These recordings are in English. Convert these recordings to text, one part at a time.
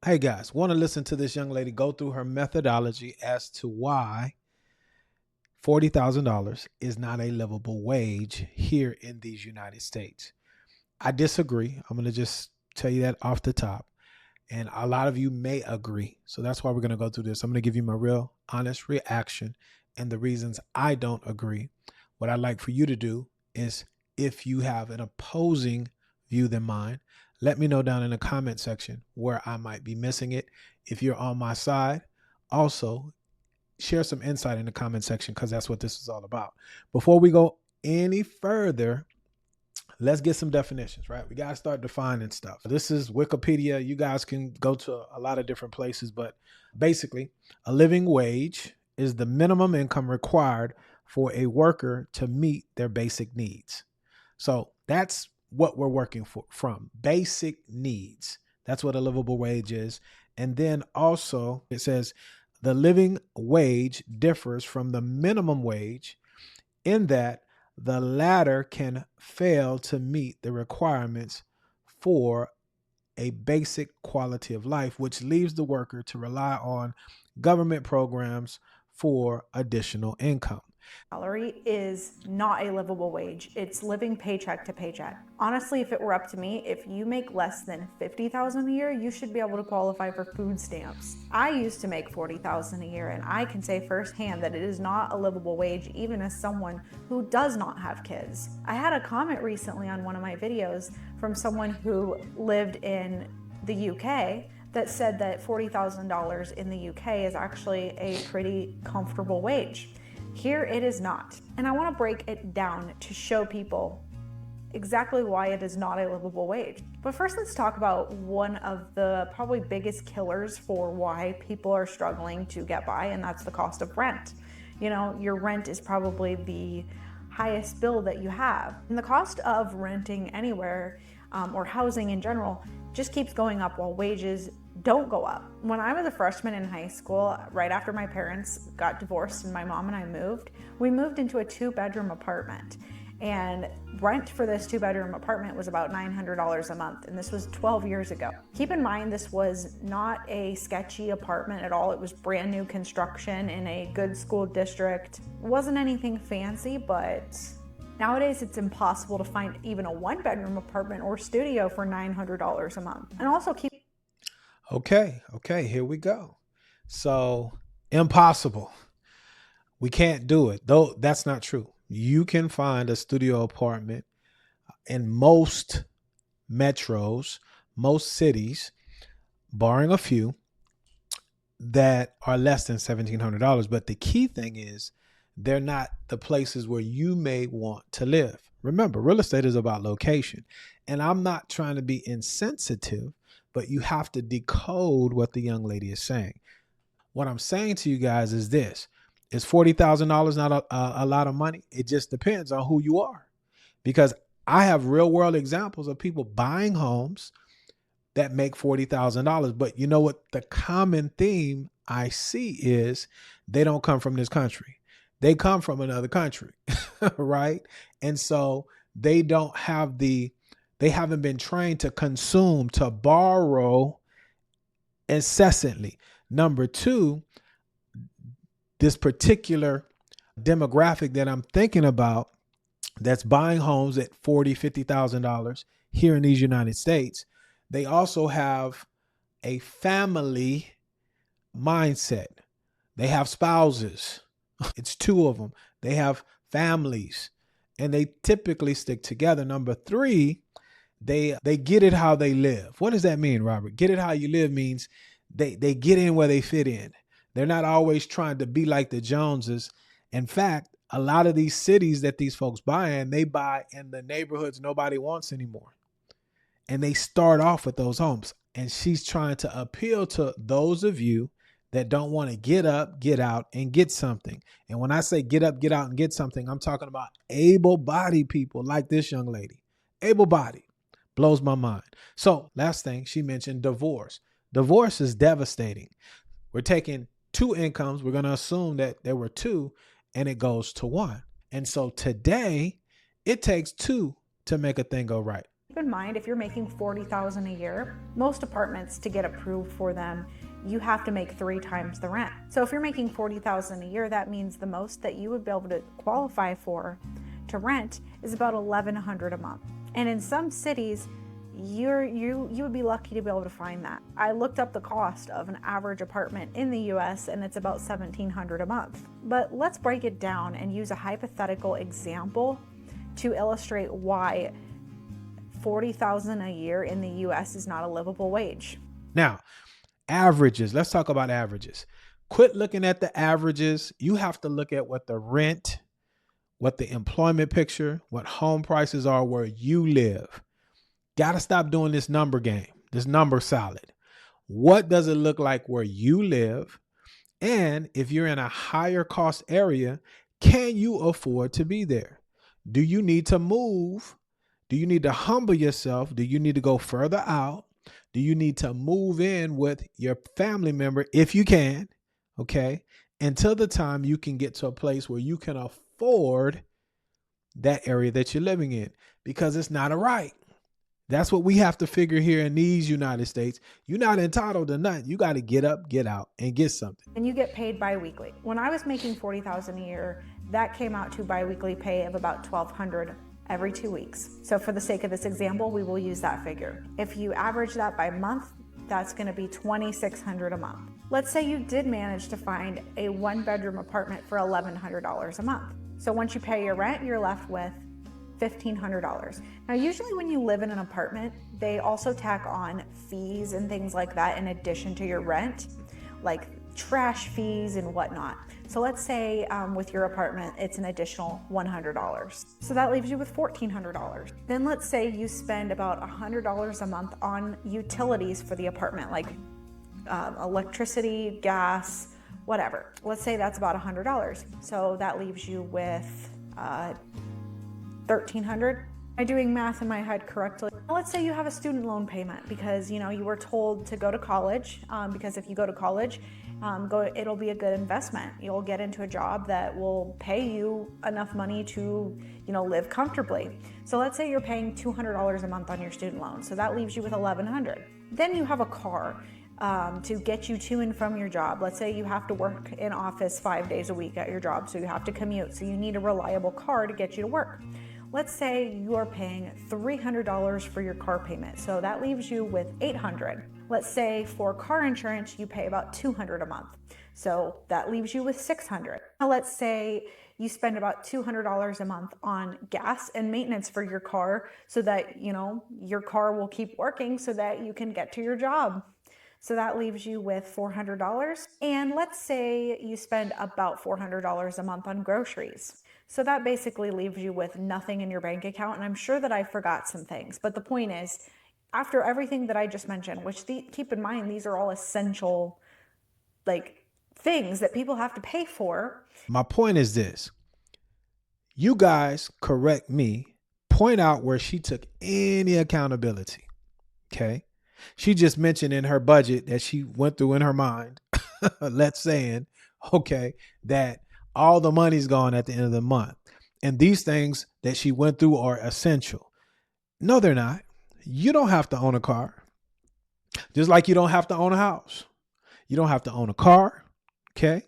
Hey guys, want to listen to this young lady go through her methodology as to why $40,000 is not a livable wage here in these United States. I disagree. I'm going to just tell you that off the top. And a lot of you may agree. So that's why we're going to go through this. I'm going to give you my real honest reaction and the reasons I don't agree. What I'd like for you to do is, if you have an opposing view than mine, let me know down in the comment section where I might be missing it. If you're on my side, also share some insight in the comment section, because that's what this is all about. Before we go any further, let's get some definitions, right? We got to start defining stuff. This is Wikipedia. You guys can go to a lot of different places, but basically, a living wage is the minimum income required for a worker to meet their basic needs. So that's what we're working from basic needs. That's what a livable wage is. And then also it says the living wage differs from the minimum wage in that the latter can fail to meet the requirements for a basic quality of life, which leaves the worker to rely on government programs for additional income. Salary is not a livable wage. It's living paycheck to paycheck. Honestly, if it were up to me, if you make less than $50,000 a year, you should be able to qualify for food stamps. I used to make $40,000 a year, and I can say firsthand that it is not a livable wage, even as someone who does not have kids. I had a comment recently on one of my videos from someone who lived in the UK that said that $40,000 in the UK is actually a pretty comfortable wage. Here it is not. And I want to break it down to show people exactly why it is not a livable wage. But first, let's talk about one of the probably biggest killers for why people are struggling to get by, and that's the cost of rent. You know, your rent is probably the highest bill that you have. And the cost of renting anywhere or housing in general just keeps going up while wages don't go up. When I was a freshman in high school, right after my parents got divorced and my mom and I moved, we moved into a 2-bedroom apartment. And rent for this 2-bedroom apartment was about $900 a month, and this was 12 years ago. Keep in mind, this was not a sketchy apartment at all. It was brand new construction in a good school district. It wasn't anything fancy, but nowadays it's impossible to find even a 1-bedroom apartment or studio for $900 a month. And also keep Okay, here we go. So, impossible. We can't do it. Though that's not true. You can find a studio apartment in most metros, most cities, barring a few, that are less than $1,700. But the key thing is, they're not the places where you may want to live. Remember, real estate is about location. And I'm not trying to be insensitive, but you have to decode what the young lady is saying. What I'm saying to you guys is this: is $40,000 not a lot of money? It just depends on who you are. Because I have real world examples of people buying homes that make $40,000. But you know what? The common theme I see is they don't come from this country. They come from another country, right? And so they don't have they haven't been trained to consume, to borrow incessantly. Number two, this particular demographic that I'm thinking about that's buying homes at $40,000, $50,000 here in these United States, they also have a family mindset. They have spouses. It's 2 of them. They have families, and they typically stick together. Number 3, they get it how they live. What does that mean, Robert? Get it how you live means they get in where they fit in. They're not always trying to be like the Joneses. In fact, a lot of these cities that these folks buy in, they buy in the neighborhoods nobody wants anymore. And they start off with those homes. And she's trying to appeal to those of you that don't want to get up, get out, and get something. And when I say get up, get out, and get something, I'm talking about able-bodied people like this young lady. Able-bodied. Blows my mind. So last thing, she mentioned divorce. Divorce is devastating. We're taking 2 incomes. We're going to assume that there were 2, and it goes to 1. And so today, it takes 2 to make a thing go right. Keep in mind, if you're making $40,000 a year, most apartments, to get approved for them, you have to make 3 times the rent. So if you're making $40,000 a year, that means the most that you would be able to qualify for to rent is about $1,100 a month. And in some cities, you would be lucky to be able to find that. I looked up the cost of an average apartment in the US and it's about $1,700 a month. But let's break it down and use a hypothetical example to illustrate why $40,000 a year in the US is not a livable wage. Now, averages. Let's talk about averages. Quit looking at the averages. You have to look at what the rent, what the employment picture, what home prices are where you live. Got to stop doing this number game, this number salad. What does it look like where you live? And if you're in a higher cost area, can you afford to be there? Do you need to move? Do you need to humble yourself? Do you need to go further out? Do you need to move in with your family member if you can? Okay. Until the time you can get to a place where you can afford that area that you're living in, because it's not a right. That's what we have to figure here in these United States. You're not entitled to nothing. You got to get up, get out, and get something. And you get paid bi-weekly. When I was making $40,000 a year, that came out to bi-weekly pay of about $1,200 every 2 weeks. So for the sake of this example, we will use that figure. If you average that by month, that's going to be $2,600 a month. Let's say you did manage to find a 1-bedroom apartment for $1,100 a month. So once you pay your rent, you're left with $1,500. Now, usually when you live in an apartment, they also tack on fees and things like that in addition to your rent, like trash fees and whatnot. So let's say with your apartment, it's an additional $100. So that leaves you with $1,400. Then let's say you spend about $100 a month on utilities for the apartment, like electricity, gas, whatever. Let's say that's about $100. So that leaves you with $1,300. Am I doing math in my head correctly? Let's say you have a student loan payment because you were told to go to college, because if you go to college, it'll be a good investment. You'll get into a job that will pay you enough money to live comfortably. So let's say you're paying $200 a month on your student loan. So that leaves you with $1,100. Then you have a car to get you to and from your job. Let's say you have to work in office 5 days a week at your job, so you have to commute. So you need a reliable car to get you to work. Let's say you are paying $300 for your car payment. So that leaves you with $800. Let's say for car insurance, you pay about $200 a month. So that leaves you with $600. Now let's say you spend about $200 a month on gas and maintenance for your car so that, your car will keep working so that you can get to your job. So that leaves you with $400. And let's say you spend about $400 a month on groceries. So that basically leaves you with nothing in your bank account. And I'm sure that I forgot some things. But the point is, after everything that I just mentioned, which keep in mind, these are all essential things that people have to pay for. My point is this. You guys correct me, point out where she took any accountability. Okay. She just mentioned in her budget that she went through in her mind, let's saying, okay, that all the money's gone at the end of the month. And these things that she went through are essential. No, they're not. You don't have to own a car. Just like you don't have to own a house. You don't have to own a car. Okay.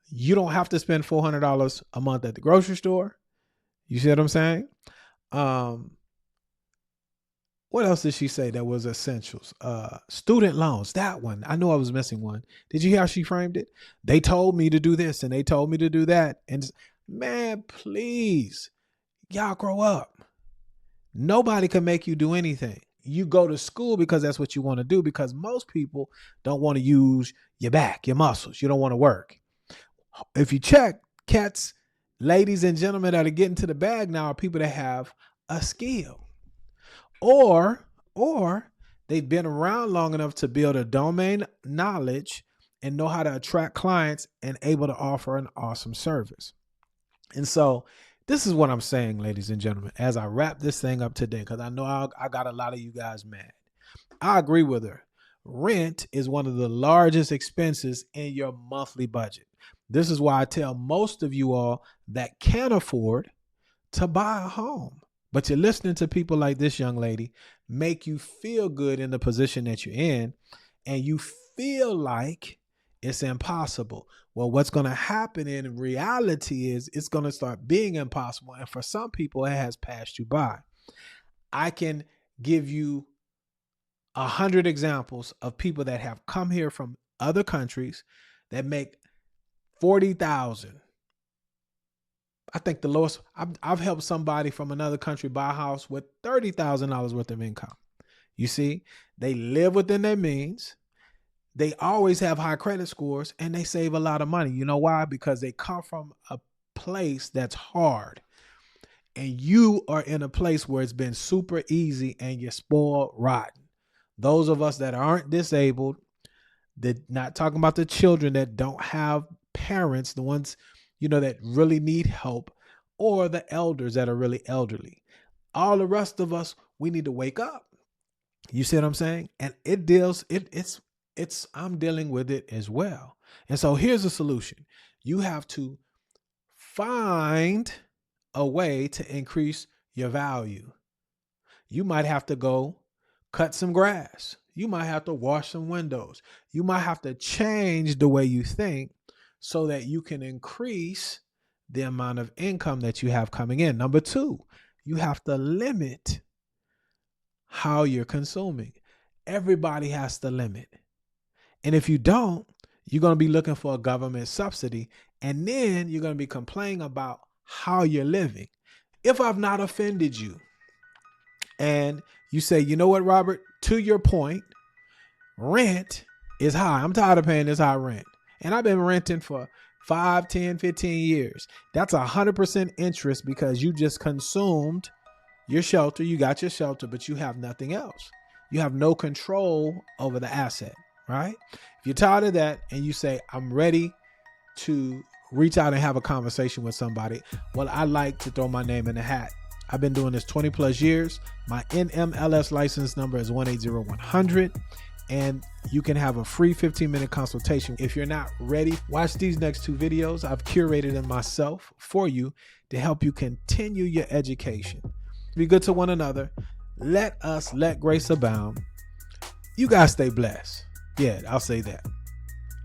You don't have to spend $400 a month at the grocery store. You see what I'm saying? What else did she say that was essentials? Student loans, that one. I know I was missing one. Did you hear how she framed it? They told me to do this and they told me to do that. And man, please, y'all grow up. Nobody can make you do anything. You go to school because that's what you want to do, because most people don't want to use your back, your muscles. You don't want to work. If you check, cats, ladies and gentlemen that are getting to the bag now are people that have a skill. Or they've been around long enough to build a domain knowledge and know how to attract clients and able to offer an awesome service. And so this is what I'm saying, ladies and gentlemen, as I wrap this thing up today, because I know I got a lot of you guys mad. I agree with her. Rent is one of the largest expenses in your monthly budget. This is why I tell most of you all that can't afford to buy a home. But you're listening to people like this young lady make you feel good in the position that you're in, and you feel like it's impossible. Well, what's going to happen in reality is it's going to start being impossible. And for some people, it has passed you by. I can give you 100 examples of people that have come here from other countries that make 40,000. I think the lowest, I've helped somebody from another country buy a house with $30,000 worth of income. You see, they live within their means. They always have high credit scores, and they save a lot of money. You know why? Because they come from a place that's hard, and you are in a place where it's been super easy and you're spoiled rotten. Those of us that aren't disabled, not talking about the children that don't have parents, the ones, that really need help, or the elders that are really elderly. All the rest of us, we need to wake up. You see what I'm saying? And I'm dealing with it as well. And so here's the solution. You have to find a way to increase your value. You might have to go cut some grass. You might have to wash some windows. You might have to change the way you think so that you can increase the amount of income that you have coming in. Number 2, you have to limit how you're consuming. Everybody has to limit. And if you don't, you're going to be looking for a government subsidy, and then you're going to be complaining about how you're living. If I've not offended you and you say, you know what, Robert, to your point, rent is high. I'm tired of paying this high rent. And I've been renting for 5, 10, 15 years. That's 100% interest because you just consumed your shelter. You got your shelter, but you have nothing else. You have no control over the asset, right? If you're tired of that and you say, I'm ready to reach out and have a conversation with somebody, well, I like to throw my name in the hat. I've been doing this 20 plus years. My NMLS license number is 180100. And you can have a free 15-minute consultation. If you're not ready, watch these next 2 videos. I've curated them myself for you to help you continue your education. Be good to one another. Let grace abound. You guys stay blessed. Yeah, I'll say that.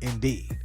Indeed.